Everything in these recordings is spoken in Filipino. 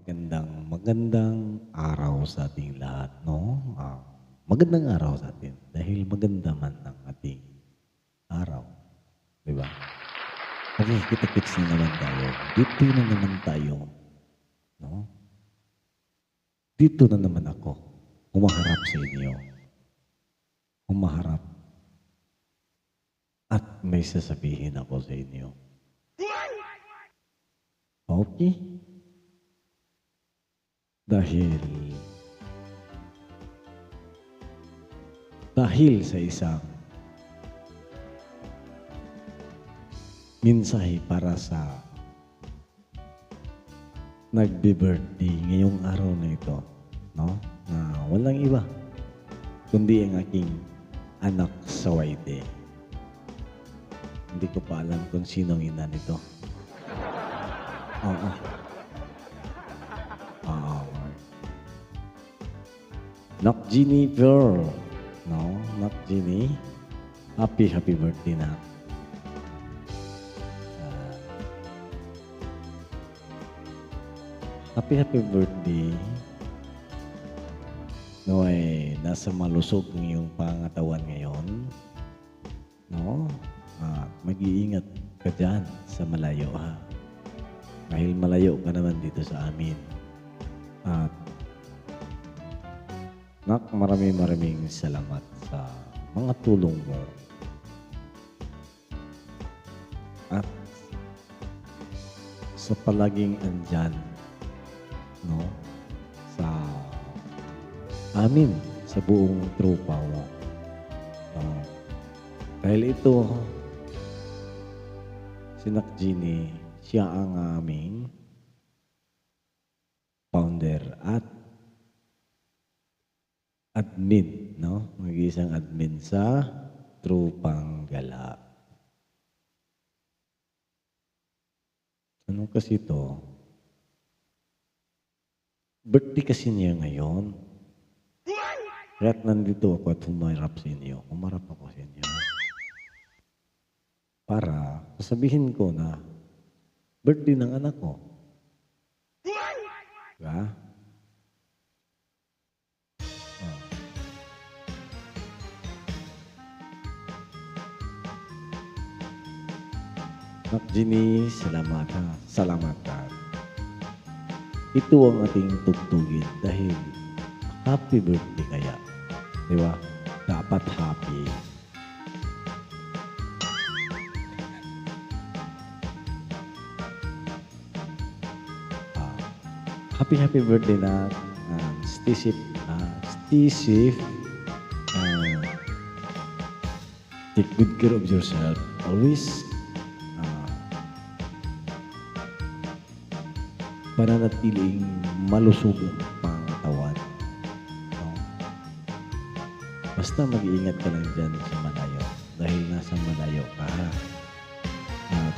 Magandang araw sa ating lahat, no? Magandang araw sa atin dahil maganda man ang ating araw, 'di ba? Okay, kita-kits na naman tayo. Dito na naman tayo, no? Dito na naman ako, humaharap sa inyo. Humaharap at may sasabihin ako sa inyo. Okay? Dahil sa isang mensahe para sa nagbe-birthday ngayong araw na ito, no? Na walang iba kundi ang aking anak sa Waite. Hindi ko pa alam kung sino ang ina nito. Oo. Nak Jeannie Pearl. No, Nak Jeannie. Happy birthday na. Happy birthday. No, nasa malusog ng iyong pangatawan ngayon. No? At mag-iingat ka dyan sa malayo, ha? Dahil malayo ka naman dito sa amin. At Nak, maraming salamat sa mga tulong mo. At sa palaging andyan, no? Sa amin, sa buong tropa mo. Dahil ito, si Nak Jeannie, siya ang aming founder at admin, no? Mag-iisang admin sa Trupang Gala. Ano kasi ito? Birthday kasi niya ngayon. Kaya't nandito ako at humarap sa inyo. Humarap ako sa inyo. Para sasabihin ko na birthday ng anak ko. Diba? Nak Jeannie, salamatan. Ito ang ating tugtugin dahil happy birthday kaya. Di ba? Dapat happy. Happy birthday na stay safe. Take good care of yourself. Always pananatiling malusog ang pangatawan. No? Basta mag-iingat ka lang dyan sa malayo. Dahil nasa malayo ka. At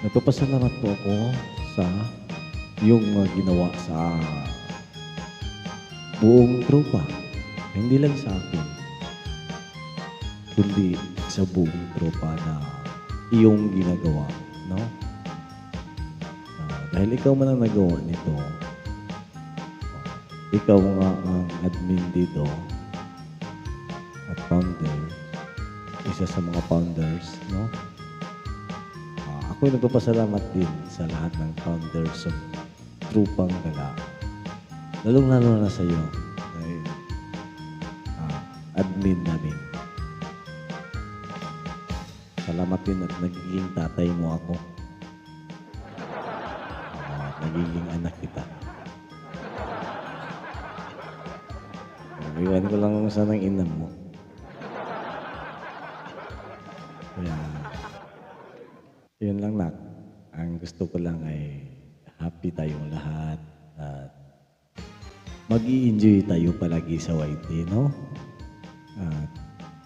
nagpapasalamat po ako sa iyong ginawa sa buong tropa. Hindi lang sa akin, kundi sa buong tropa na iyong ginagawa, no? Dahil ikaw man ang nagawa nito, ikaw nga ang admin dito at founder, isa sa mga founders, no? Ako'y nagpapasalamat din sa lahat ng founders of Trupang Gala. Lalong-lalo na sa iyo, dahil admin namin. Salamat din at nagiging tatay mo ako. Nagiging anak kita. Iwan ko lang sa ng ina mo. Kaya, yun lang, Nak. Ang gusto ko lang ay happy tayong lahat at mag-i-enjoy tayo palagi sa YT, no? At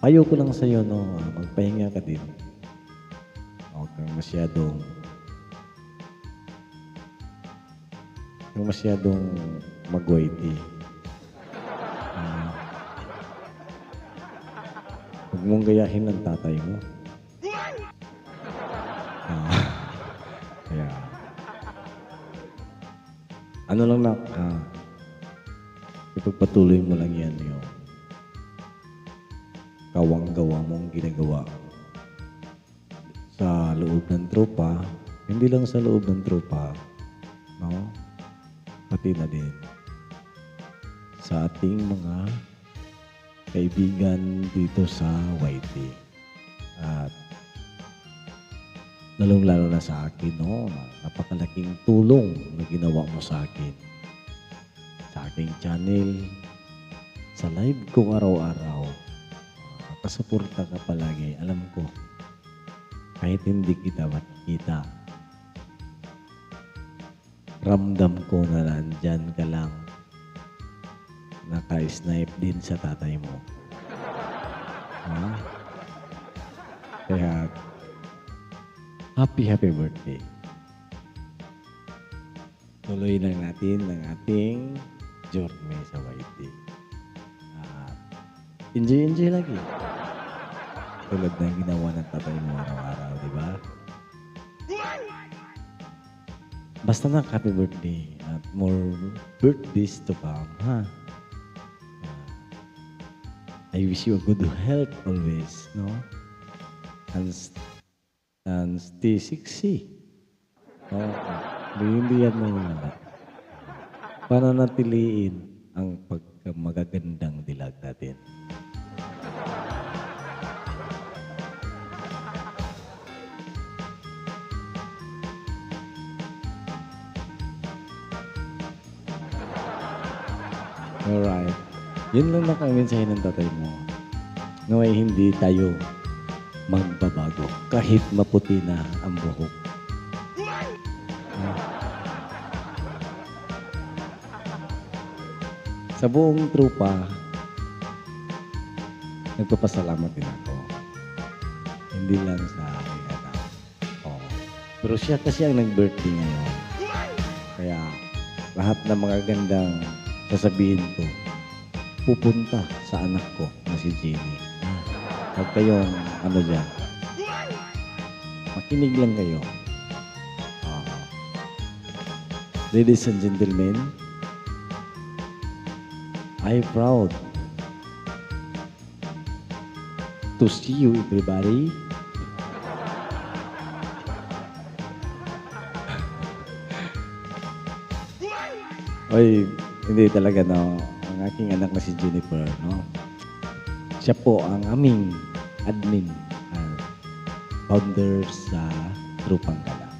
payo ko lang sa'yo, no? Magpahinga ka din. Huwag kang masyadong mag-YT. Huwag mong gayahin ng tatay mo. Ano lang na, ipagpatuloy mo lang yan yung kawang-gawa mong ginagawa sa loob ng tropa, hindi lang sa loob ng tropa, no? Pati na din sa ating mga kaibigan dito sa YT. At lalong-lalo na sa akin, no? Napakalaking tulong na ginawa mo sa akin. Sa aking channel, sa live ko araw-araw. Nakasuporta ka palagi. Alam ko, kahit hindi kita makikita, ramdam ko na nandyan ka lang. Naka-snipe din sa tatay mo. Ha? Kaya, happy birthday. Tuloy lang natin ang ating journey sa YT. At enjoy lagi. Tulad ng ginawa ng tatay mo araw-araw, di ba? Basta na happy birthday at more birthdays to come, ha? I wish you a good health always, no? And stay sexy. Hindi yan mawala. Pananatiliin ang pagkamagagandang dilag natin. Alright. Yun lang mensahe ng tatay mo. Naway hindi tayo magbabago kahit maputi na ang buhok. Sa buong trupa, nagpapasalamat din ako. Hindi lang sa aking anak. Oh. Pero siya kasi ang nag-birthday ngayon. Kaya lahat ng mga gandang sasabihin ko, pupunta sa anak ko na si Jenny. Huwag kayong ano dyan. Makinig lang kayo. Ladies and gentlemen, I'm proud to see you everybody. Oy, hindi talaga, no. Ang aking anak na si Jennifer, no. Siya po ang aming admin, founder sa Trupang Gala.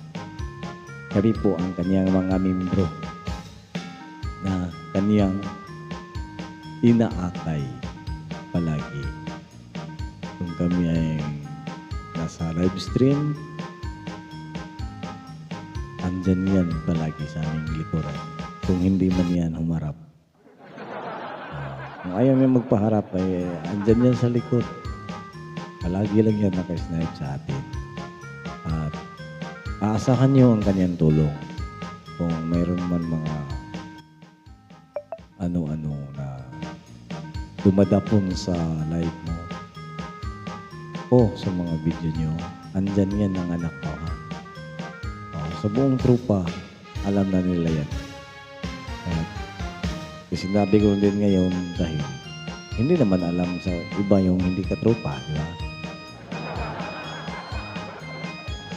Kami po ang kanyang mga membro na kanyang inaakay palagi. Kung kami ay nasa live stream, andyan yan palagi sa aming likuran. Kung hindi man yan humarap. Kung ayaw niya magpaharap, ay andyan yan sa likod. Palagi lang yan naka-snipe sa atin. At aasahan niyo ang kanyang tulong. Kung mayroon man mga ano-ano na dumadapon sa live mo o sa mga video nyo, andyan yan ang anak ko, ha? Sa buong trupa, alam na nila yan. Kasi sinabi ko din ngayon dahil hindi naman alam sa iba yung hindi katropa, di ba?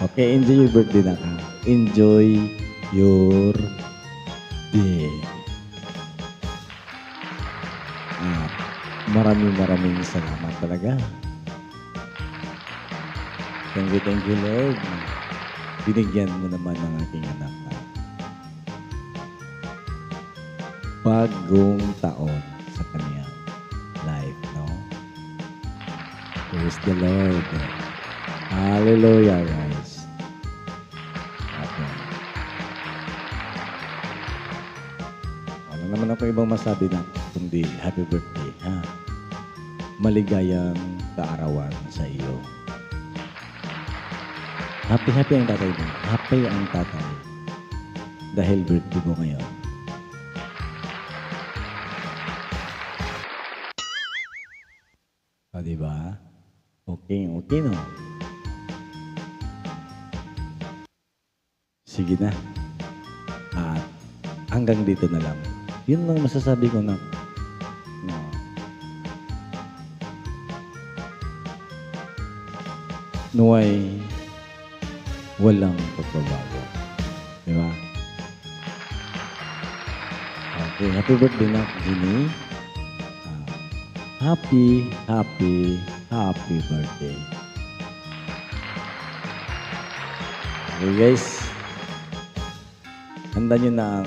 Okay, enjoy your birthday na ka. Enjoy your day. At maraming salamat talaga. Thank you, Lord. Binigyan mo naman ng aking anak na bagong taon sa kanyang life, no? Praise the Lord. Hallelujah, guys. Okay. Wala naman ako ibang masabi na kundi happy birthday, ha? Maligayang kaarawan sa iyo. Happy ang tatay mo. Happy ang tatay. Dahil birthday mo ngayon. O, diba? Okay, no? Sige na. At hanggang dito na lang. Yun lang masasabi ko na naway walang pagbabago. Di ba? Okay, happy birthday na, Ginny. Happy birthday. Okay guys, handa nyo na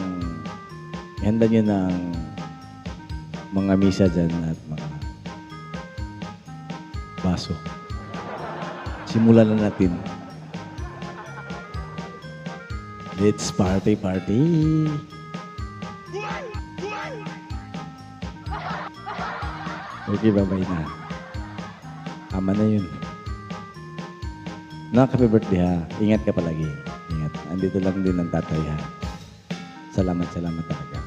ang mga misa dyan at mga baso. Simulan na natin. Let's party. Okay, bye-bye na. Tama na yun. Happy birthday ha. Ingat ka palagi. Ingat. Andito lang din ang tatay ha. Salamat talaga.